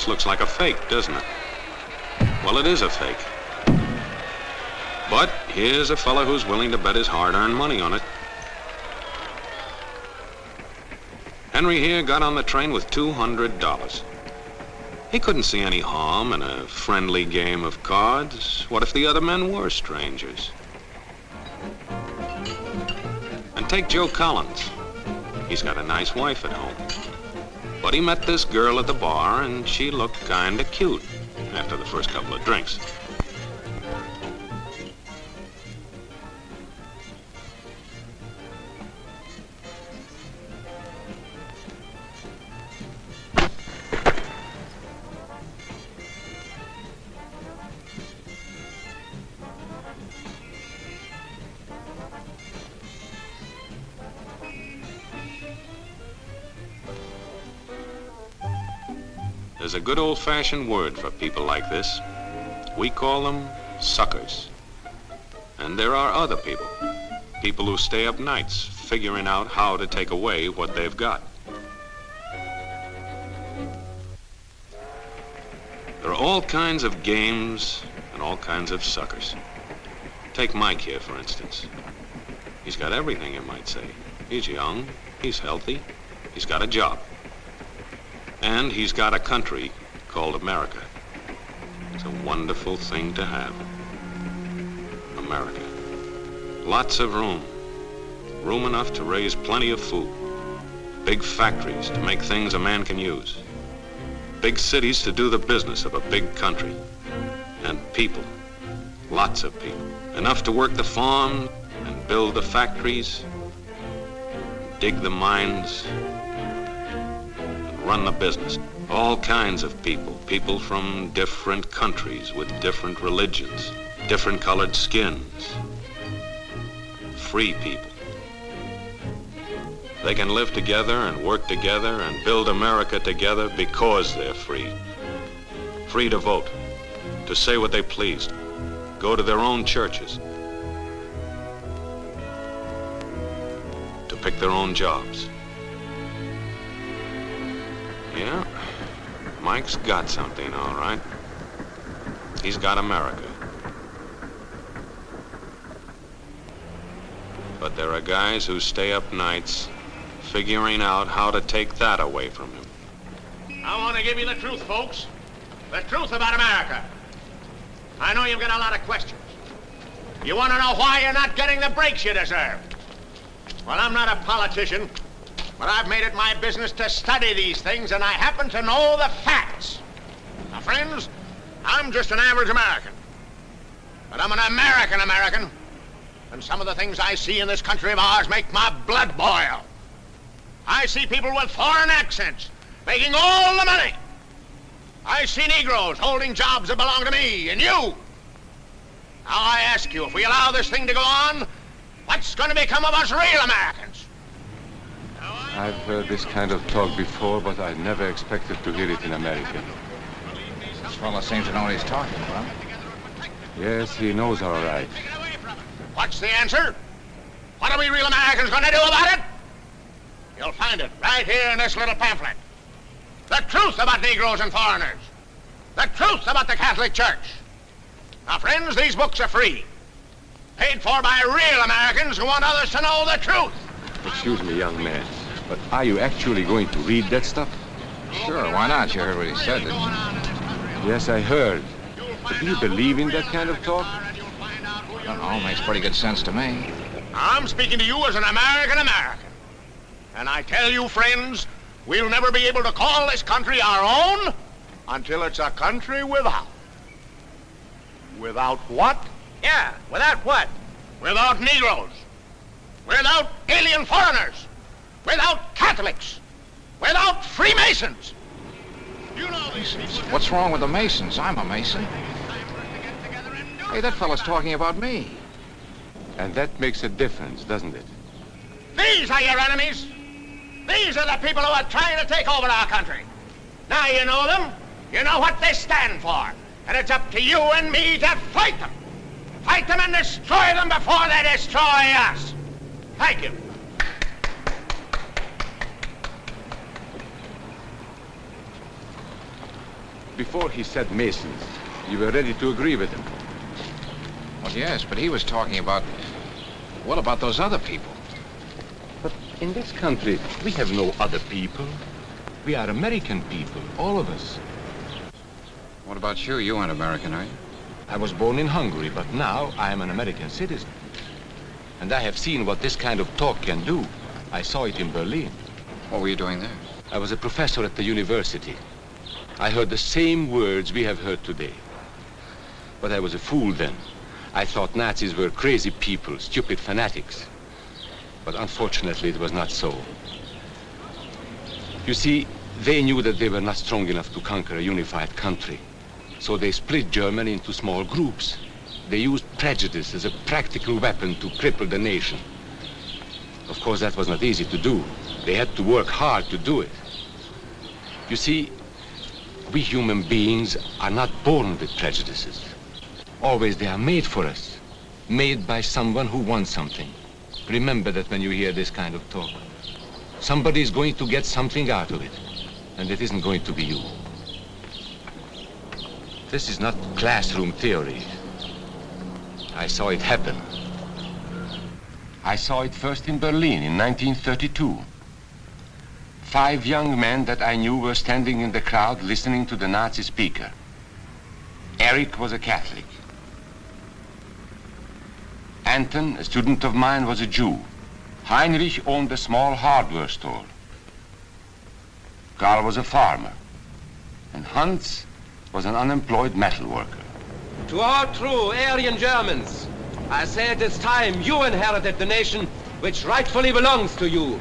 this looks like a fake, doesn't it? Well, it is a fake. But here's a fella who's willing to bet his hard-earned money on it. Henry here got on the train with $200. He couldn't see any harm in a friendly game of cards. What if the other men were strangers? And take Joe Collins. He's got a nice wife at home. But he met this girl at the bar, and she looked kinda cute after the first couple of drinks. There's a good old-fashioned word for people like this. We call them suckers. And there are other people. People who stay up nights figuring out how to take away what they've got. There are all kinds of games and all kinds of suckers. Take Mike here, for instance. He's got everything, you might say. He's young, he's healthy, he's got a job. And he's got a country called America. It's a wonderful thing to have. America. Lots of room. Room enough to raise plenty of food. Big factories to make things a man can use. Big cities to do the business of a big country. And people. Lots of people. Enough to work the farm and build the factories, dig the mines, run the business. All kinds of people. People from different countries with different religions, different colored skins. Free people. They can live together and work together and build America together because they're free. Free to vote, to say what they please, go to their own churches, to pick their own jobs. Yeah, Mike's got something, all right. He's got America. But there are guys who stay up nights figuring out how to take that away from him. I want to give you the truth, folks. The truth about America. I know you've got a lot of questions. You want to know why you're not getting the breaks you deserve. Well, I'm not a politician. But I've made it my business to study these things, and I happen to know the facts. Now, friends, I'm just an average American. But I'm an American, and some of the things I see in this country of ours make my blood boil. I see people with foreign accents making all the money. I see Negroes holding jobs that belong to me and you. Now, I ask you, if we allow this thing to go on, what's going to become of us real Americans? I've heard this kind of talk before, but I never expected to hear it in America. This fellow seems to know what he's talking about. Yes, he knows all right. What's the answer? What are we real Americans going to do about it? You'll find it right here in this little pamphlet. The truth about Negroes and foreigners. The truth about the Catholic Church. Now, friends, these books are free. Paid for by real Americans who want others to know the truth. Excuse me, young man, but are you actually going to read that stuff? Sure, why not? You heard what he said, didn't you? Yes, I heard. But do you believe in that kind of talk? I don't know, makes pretty good sense to me. I'm speaking to you as an American. And I tell you, friends, we'll never be able to call this country our own until it's a country without. Without what? Yeah, without what? Without Negroes. Without alien foreigners. Without Catholics. Without Freemasons. You know these people. What's wrong with the Masons? I'm a Mason. Hey, that fellow's talking about me. And that makes a difference, doesn't it? These are your enemies. These are the people who are trying to take over our country. Now you know them. You know what they stand for. And it's up to you and me to fight them. Fight them and destroy them before they destroy us. Thank you. Before he said Masons, you were ready to agree with him. Well, yes, but he was talking about... What about those other people? But in this country, we have no other people. We are American people, all of us. What about you? You aren't American, are you? I was born in Hungary, but now I am an American citizen. And I have seen what this kind of talk can do. I saw it in Berlin. What were you doing there? I was a professor at the university. I heard the same words we have heard today. But I was a fool then. I thought Nazis were crazy people, stupid fanatics. But unfortunately, it was not so. You see, they knew that they were not strong enough to conquer a unified country. So they split Germany into small groups. They used prejudice as a practical weapon to cripple the nation. Of course, that was not easy to do. They had to work hard to do it. You see, we human beings are not born with prejudices. Always they are made for us, made by someone who wants something. Remember that when you hear this kind of talk. Somebody is going to get something out of it, and it isn't going to be you. This is not classroom theory. I saw it happen. I saw it first in Berlin in 1932. 5 young men that I knew were standing in the crowd listening to the Nazi speaker. Eric was a Catholic. Anton, a student of mine, was a Jew. Heinrich owned a small hardware store. Karl was a farmer. And Hans was an unemployed metal worker. To all true Aryan Germans, I say it is time you inherited the nation which rightfully belongs to you.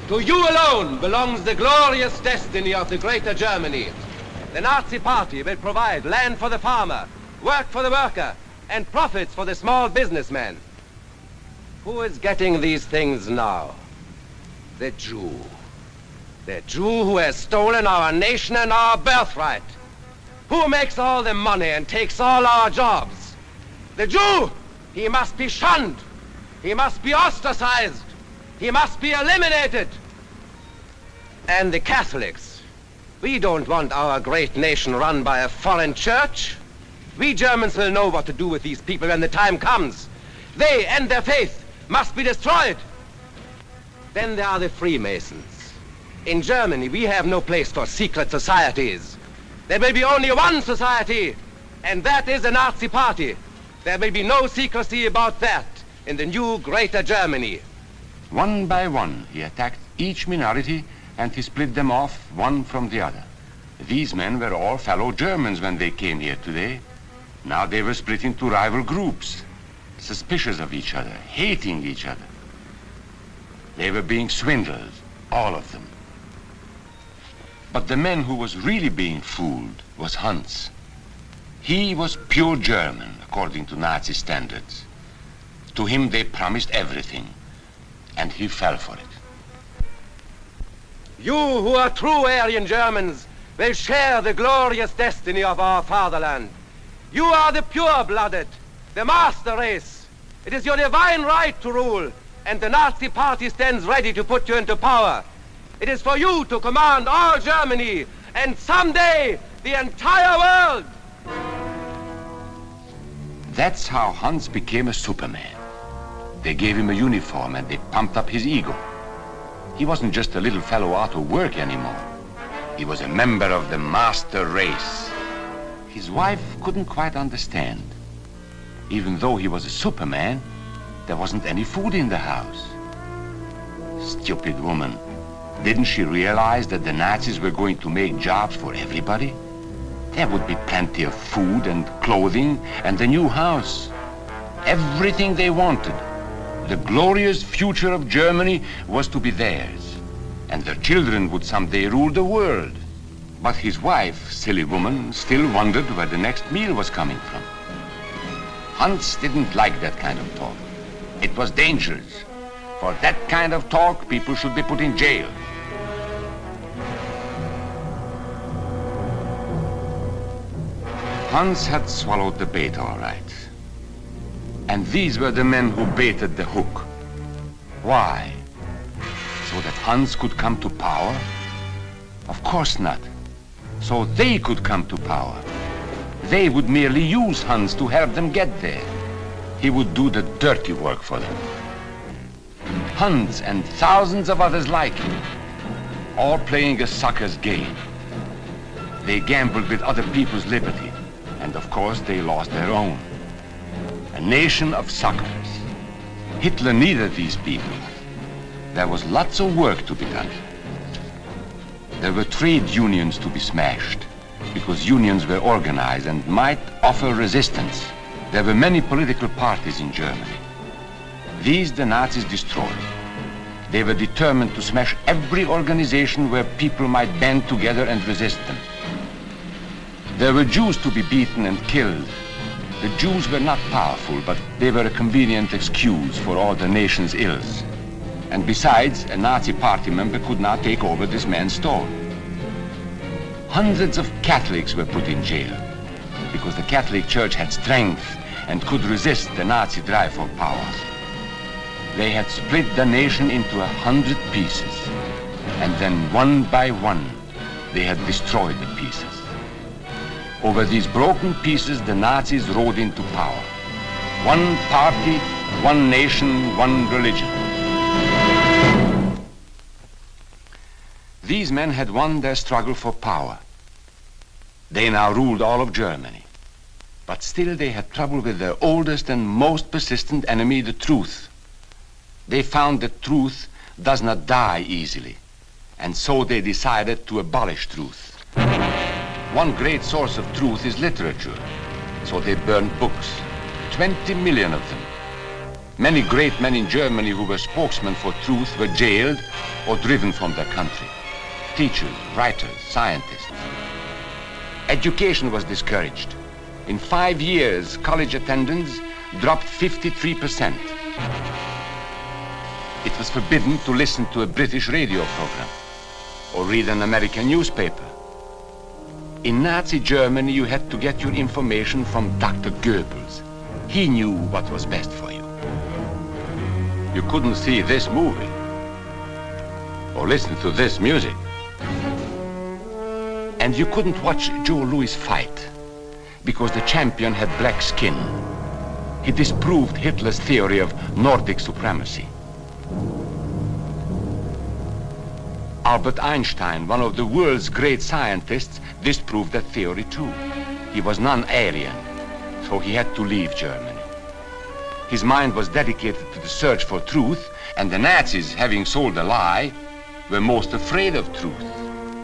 To you alone belongs the glorious destiny of the greater Germany. The Nazi Party will provide land for the farmer, work for the worker, and profits for the small businessman. Who is getting these things now? The Jew. The Jew who has stolen our nation and our birthright. Who makes all the money and takes all our jobs? The Jew! He must be shunned. He must be ostracized. He must be eliminated. And the Catholics. We don't want our great nation run by a foreign church. We Germans will know what to do with these people when the time comes. They and their faith must be destroyed. Then there are the Freemasons. In Germany, we have no place for secret societies. There will be only one society, and that is the Nazi Party. There will be no secrecy about that in the new greater Germany. One by one, he attacked each minority and he split them off one from the other. These men were all fellow Germans when they came here today. Now they were split into rival groups, suspicious of each other, hating each other. They were being swindled, all of them. But the man who was really being fooled was Hans. He was pure German, according to Nazi standards. To him they promised everything, and he fell for it. You who are true Aryan Germans will share the glorious destiny of our fatherland. You are the pure-blooded, the master race. It is your divine right to rule, and the Nazi Party stands ready to put you into power. It is for you to command all Germany, and someday the entire world. That's how Hans became a Superman. They gave him a uniform and they pumped up his ego. He wasn't just a little fellow out of work anymore. He was a member of the master race. His wife couldn't quite understand. Even though he was a Superman, there wasn't any food in the house. Stupid woman. Didn't she realize that the Nazis were going to make jobs for everybody? There would be plenty of food and clothing and a new house. Everything they wanted. The glorious future of Germany was to be theirs. And their children would someday rule the world. But his wife, silly woman, still wondered where the next meal was coming from. Hans didn't like that kind of talk. It was dangerous. For that kind of talk, people should be put in jail. Hans had swallowed the bait all right. And these were the men who baited the hook. Why? So that Hans could come to power? Of course not. so they could come to power. They would merely use Hans to help them get there. He would do the dirty work for them. Hans and thousands of others like him, all playing a sucker's game. They gambled with other people's liberty, and of course they lost their own. A nation of suckers. Hitler needed these people. There was lots of work to be done. There were trade unions to be smashed, because unions were organized and might offer resistance. There were many political parties in Germany. These the Nazis destroyed. They were determined to smash every organization where people might band together and resist them. There were Jews to be beaten and killed. The Jews were not powerful, but they were a convenient excuse for all the nation's ills. And besides, a Nazi party member could not take over this man's store. Hundreds of Catholics were put in jail because the Catholic Church had strength and could resist the Nazi drive for power. They had split the nation into 100 pieces, and then one by one, they had destroyed the pieces. Over these broken pieces, the Nazis rode into power. One party, one nation, one religion. These men had won their struggle for power. They now ruled all of Germany. But still they had trouble with their oldest and most persistent enemy, the truth. They found that truth does not die easily, and so they decided to abolish truth. One great source of truth is literature, so they burned books, 20 million of them. Many great men in Germany who were spokesmen for truth were jailed or driven from their country. Teachers, writers, scientists. Education was discouraged. In 5 years, college attendance dropped 53%. It was forbidden to listen to a British radio program or read an American newspaper. In Nazi Germany, you had to get your information from Dr. Goebbels. He knew what was best for you. You couldn't see this movie or listen to this music. And you couldn't watch Joe Louis fight because the champion had black skin. He disproved Hitler's theory of Nordic supremacy. Albert Einstein, one of the world's great scientists, disproved that theory too. He was non-Aryan, so he had to leave Germany. His mind was dedicated to the search for truth, and the Nazis, having sold a lie, were most afraid of truth.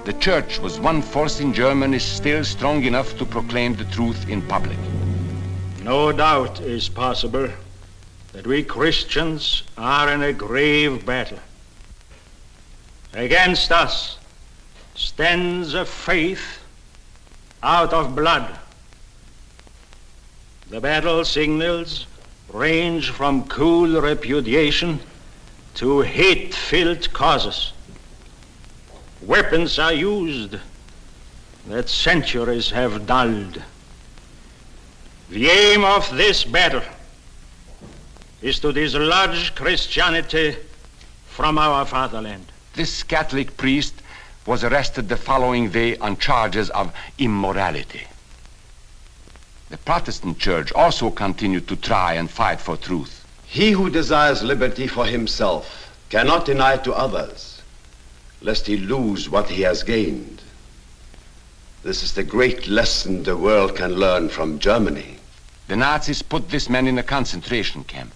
The church was one force in Germany still strong enough to proclaim the truth in public. No doubt is possible that we Christians are in a grave battle. Against us stands a faith out of blood. The battle signals range from cool repudiation to hate-filled causes. Weapons are used that centuries have dulled. The aim of this battle is to dislodge Christianity from our fatherland. This Catholic priest was arrested the following day on charges of immorality. The Protestant church also continued to try and fight for truth. He who desires liberty for himself cannot deny it to others, lest he lose what he has gained. This is the great lesson the world can learn from Germany. The Nazis put this man in a concentration camp.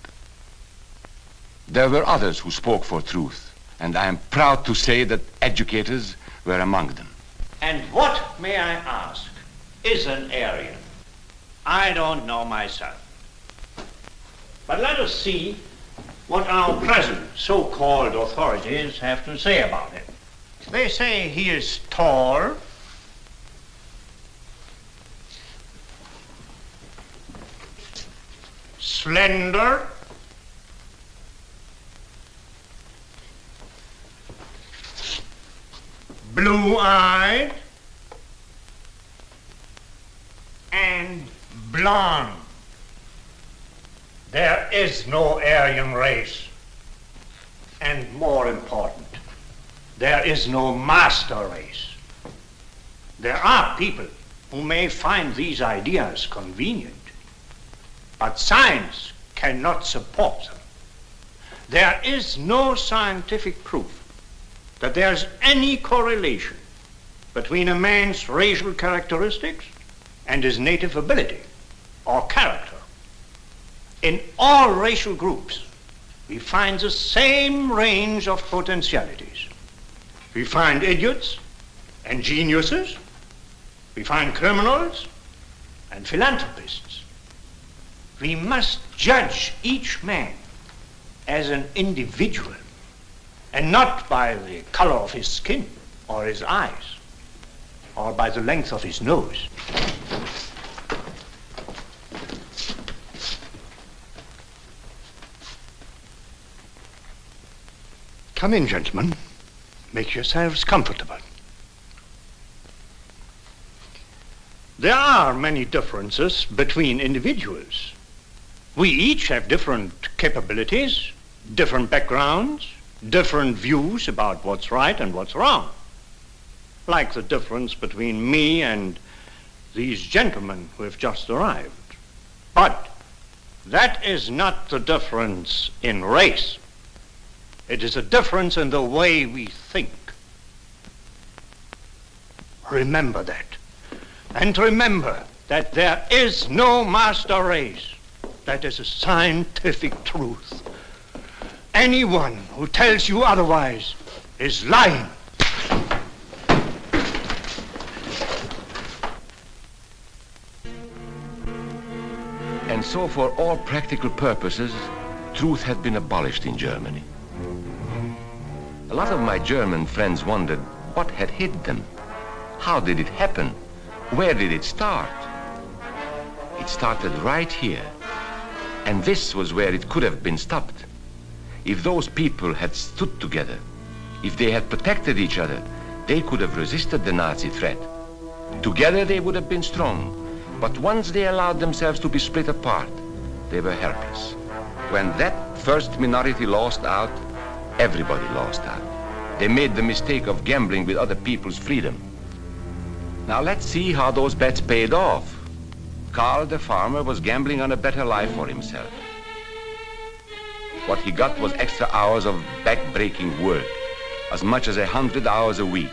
There were others who spoke for truth, and I am proud to say that educators were among them. And what, may I ask, is an Aryan? I don't know myself. But let us see what our present so-called authorities have to say about it. They say he is tall, slender, blue-eyed, and blonde. There is no Aryan race. And more important, there is no master race. There are people who may find these ideas convenient, but science cannot support them. There is no scientific proof that there's any correlation between a man's racial characteristics and his native ability or character. In all racial groups, we find the same range of potentialities. We find idiots and geniuses. We find criminals and philanthropists. We must judge each man as an individual and not by the color of his skin or his eyes or by the length of his nose. Come in, gentlemen. Make yourselves comfortable. There are many differences between individuals. We each have different capabilities, different backgrounds, different views about what's right and what's wrong. Like the difference between me and these gentlemen who have just arrived. But that is not the difference in race. It is a difference in the way we think. Remember that. And remember that there is no master race. That is a scientific truth. Anyone who tells you otherwise is lying. And so for all practical purposes, truth had been abolished in Germany. A lot of my German friends wondered what had hit them. How did it happen? Where did it start? It started right here. And this was where it could have been stopped. If those people had stood together, if they had protected each other, they could have resisted the Nazi threat. Together they would have been strong. But once they allowed themselves to be split apart, they were helpless. When that first minority lost out, everybody lost out. They made the mistake of gambling with other people's freedom. Now let's see how those bets paid off. Karl the farmer was gambling on a better life for himself. What he got was extra hours of back-breaking work, as much as 100 hours a week.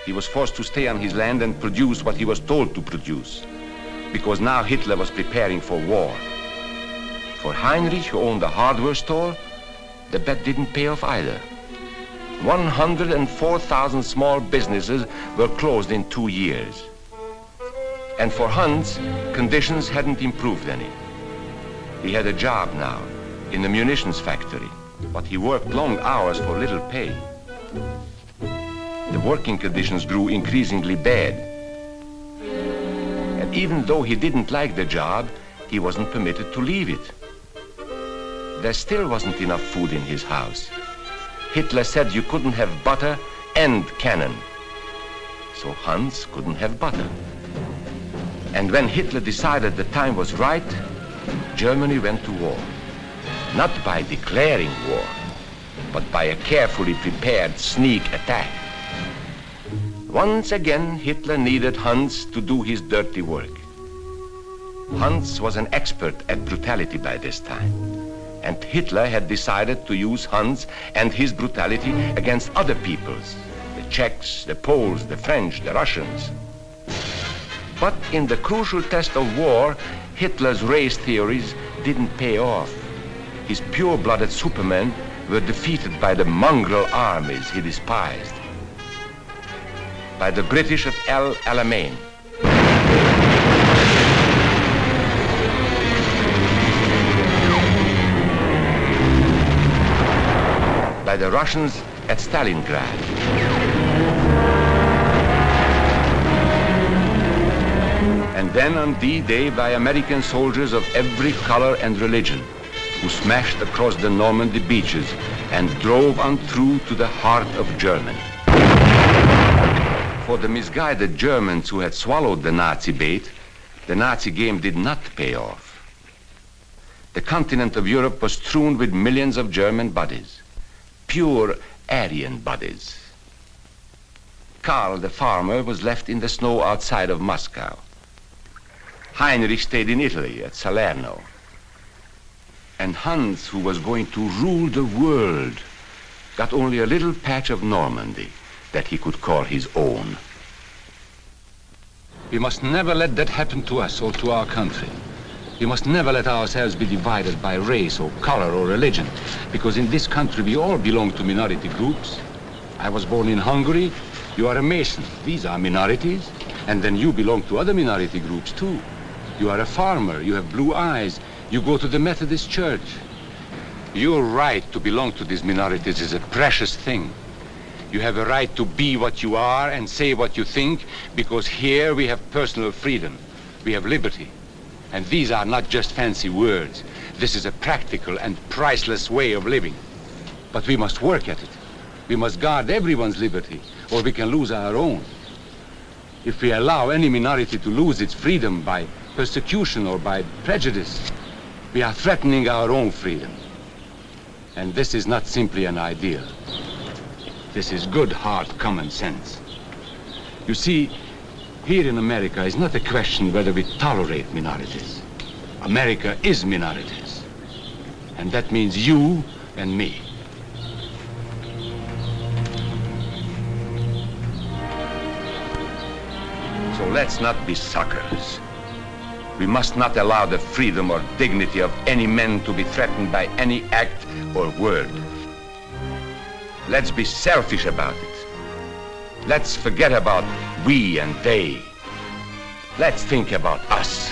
He was forced to stay on his land and produce what he was told to produce, because now Hitler was preparing for war. For Heinrich, who owned a hardware store, the bet didn't pay off either. 104,000 small businesses were closed in 2 years. And for Hans, conditions hadn't improved any. He had a job now in the munitions factory, but he worked long hours for little pay. The working conditions grew increasingly bad. And even though he didn't like the job, he wasn't permitted to leave it. There still wasn't enough food in his house. Hitler said you couldn't have butter and cannon. So Hans couldn't have butter. And when Hitler decided the time was right, Germany went to war. Not by declaring war, but by a carefully prepared sneak attack. Once again, Hitler needed Hans to do his dirty work. Hans was an expert at brutality by this time. And Hitler had decided to use Hans and his brutality against other peoples, the Czechs, the Poles, the French, the Russians. But in the crucial test of war, Hitler's race theories didn't pay off. His pure-blooded supermen were defeated by the mongrel armies he despised. By the British at El Alamein. By the Russians at Stalingrad. And then on D-Day by American soldiers of every color and religion, who smashed across the Normandy beaches and drove on through to the heart of Germany. For the misguided Germans who had swallowed the Nazi bait, the Nazi game did not pay off. The continent of Europe was strewn with millions of German bodies. Pure Aryan bodies. Karl, the farmer, was left in the snow outside of Moscow. Heinrich stayed in Italy at Salerno. And Hans, who was going to rule the world, got only a little patch of Normandy that he could call his own. We must never let that happen to us or to our country. We must never let ourselves be divided by race or color or religion, because in this country we all belong to minority groups. I was born in Hungary. You are a Mason. These are minorities. And then you belong to other minority groups too. You are a farmer. You have blue eyes. You go to the Methodist Church. Your right to belong to these minorities is a precious thing. You have a right to be what you are and say what you think, because here we have personal freedom. We have liberty. And these are not just fancy words. This is a practical and priceless way of living. But we must work at it. We must guard everyone's liberty, or we can lose our own. If we allow any minority to lose its freedom by persecution or by prejudice, we are threatening our own freedom. And this is not simply an ideal. This is good, hard common sense. You see, here in America is not a question whether we tolerate minorities. America is minorities. And that means you and me. So let's not be suckers. We must not allow the freedom or dignity of any man to be threatened by any act or word. Let's be selfish about it. Let's forget about we and they. Let's think about us.